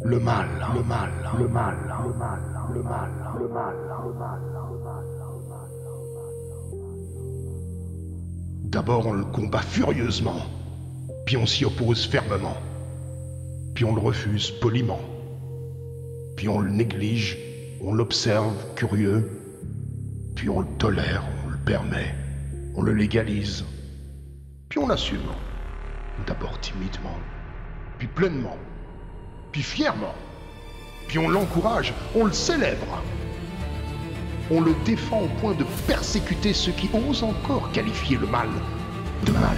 Le mal, le mal, le mal, le mal, le mal, le mal, le mal. D'abord on le combat furieusement, puis on s'y oppose fermement, puis on le refuse poliment, puis on le néglige, on l'observe curieux, puis on le tolère, on le permet, on le légalise, puis on l'assume. D'abord timidement, puis pleinement, puis fièrement, puis on l'encourage, on le célèbre. On le défend au point de persécuter ceux qui osent encore qualifier le mal de mal.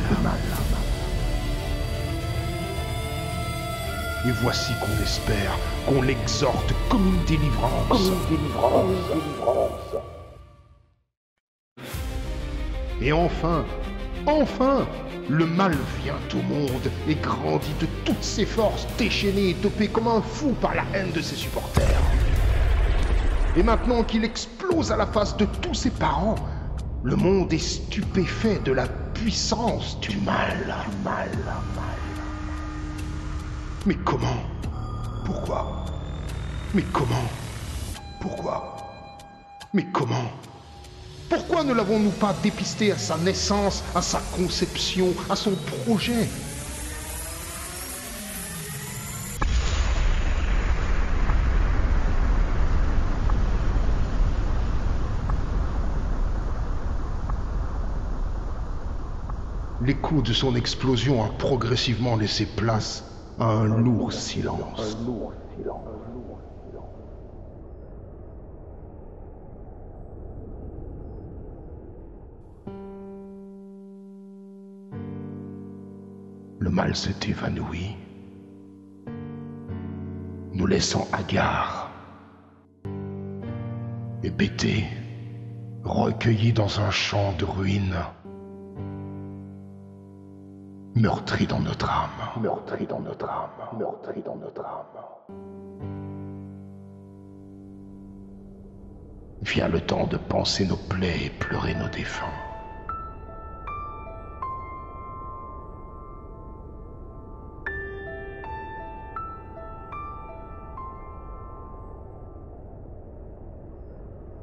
Et voici qu'on espère, qu'on l'exhorte comme une délivrance. Et enfin, le mal vient au monde et grandit de toutes ses forces, déchaîné et dopé comme un fou par la haine de ses supporters. Et maintenant qu'il explose à la face de tous ses parents, le monde est stupéfait de la puissance du mal. Mais comment? Pourquoi? Mais comment? Pourquoi? Mais comment? Pourquoi ne l'avons-nous pas dépisté à sa naissance, à sa conception, à son projet? L'écho de son explosion a progressivement laissé place à un lourd silence. Le mal s'est évanoui, nous laissant hagards, hébétés, recueillis dans un champ de ruines, meurtris dans notre âme. Vient le temps de panser nos plaies et pleurer nos défunts.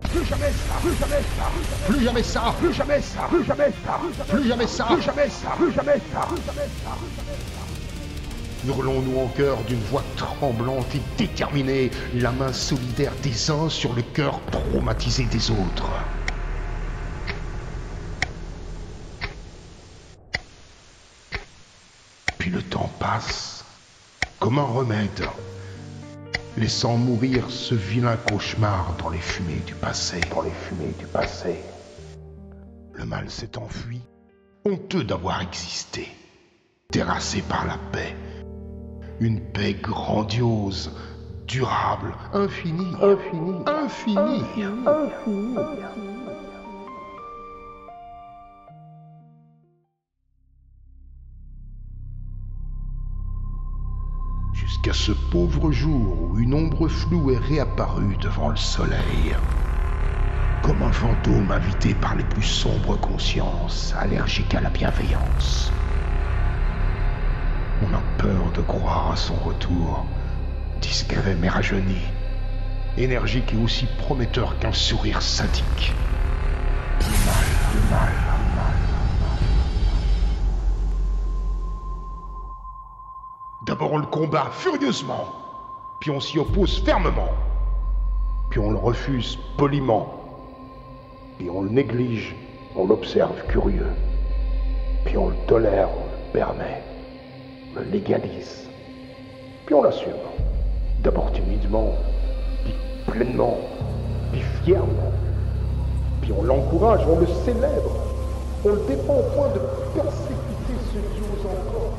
Plus jamais ça, plus jamais ça, plus jamais ça, plus jamais ça, plus jamais ça, plus jamais ça, plus jamais ça, plus jamais ça, plus jamais ça. Hurlons-nous en chœur d'une voix tremblante et déterminée, la main solidaire des uns sur le cœur traumatisé des autres. Puis le temps passe comme un remède, laissant mourir ce vilain cauchemar dans les fumées du passé. Le mal s'est enfui, honteux d'avoir existé, terrassé par la paix. Une paix grandiose, durable, infinie. Jusqu'à ce pauvre jour où une ombre floue est réapparue devant le soleil, comme un fantôme invité par les plus sombres consciences, allergiques à la bienveillance. On a peur de croire à son retour, discret mais rajeuni, énergique et aussi prometteur qu'un sourire sadique. Le mal. D'abord on le combat furieusement, puis on s'y oppose fermement, puis on le refuse poliment, puis on le néglige, on l'observe curieux, puis on le tolère, on le permet, on le légalise, puis on l'assume. D'abord timidement, puis pleinement, puis fièrement, puis on l'encourage, on le célèbre, on le défend au point de persécuter ceux qui osent encore.